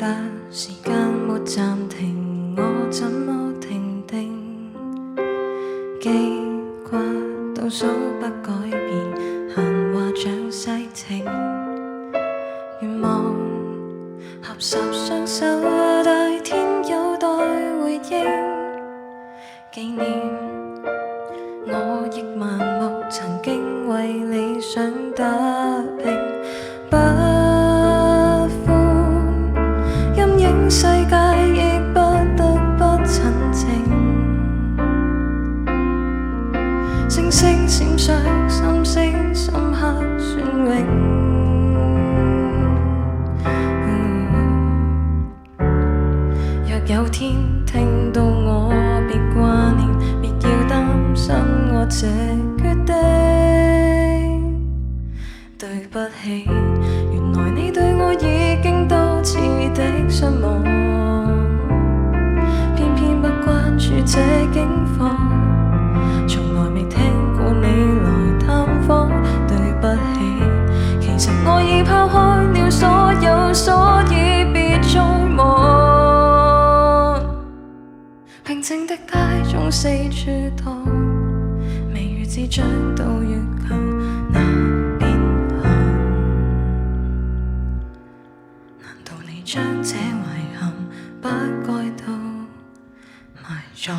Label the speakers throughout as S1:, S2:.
S1: 得時間沒暫停，我怎麼停定？記掛倒數不改變，閒話像世情。願望合十雙手，大天有待回應。紀念我亦盲目，曾經為理想打拼。不歡，陰影世界亦不得不親近。星星閃爍，心聲深刻雋永。若有天聽到我，別掛念，別要擔心我這決定。對不起，原來你對我已經多次的失望，偏偏不關注這境況，從來未聽過你來探訪。對不起，其實我已拋開了所有，所以別再忙。平靜的街中四處蕩，微雨只將到月球那邊看。難道你將這遺憾不該都埋葬？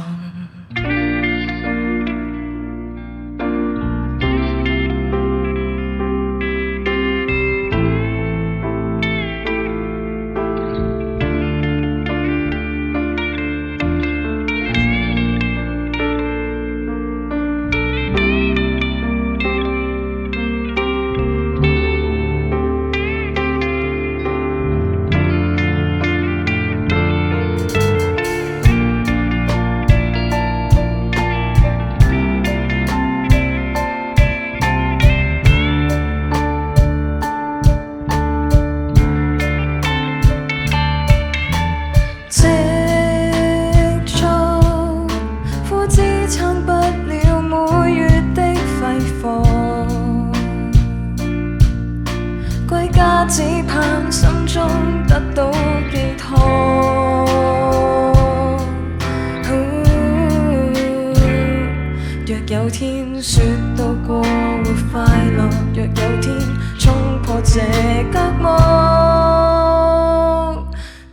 S1: 只盼心中得到寄託。若有天說到過會快樂，若有天衝破這隔膜，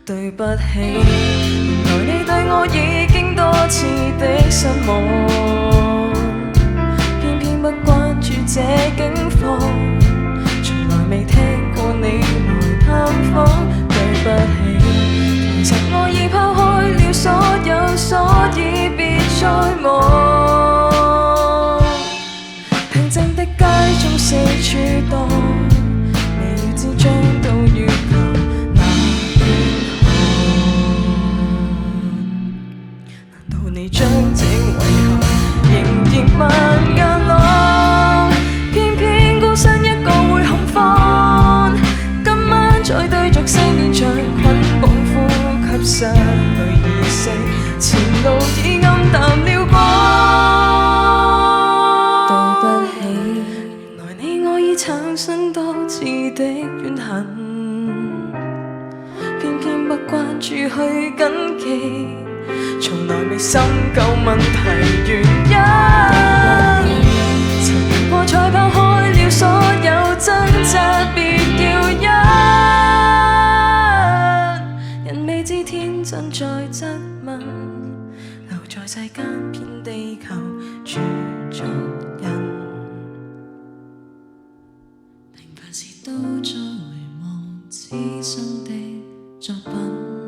S1: 對不起，原來你對我已經多次的失望，偏偏不關注這境況，從來未聽你來探訪。對不起，其實我已拋開了所有，所以別再忙。平靜的街中四處蕩，微雨只將到月球那邊看。難道你將這遺憾仍然慢眼浪，偏偏孤身一個會恐慌？再對着四面牆捆綁呼吸，失去意識，前路已暗淡了光。對不起，原來你我已產生多次的怨恨，偏偏不關注去緊記，從來未深究問題原因。曾過才拋開了所有掙扎，別要忍。知天真在質問，留在世間遍地球著作人。平凡事都在遺忘，此生的作品。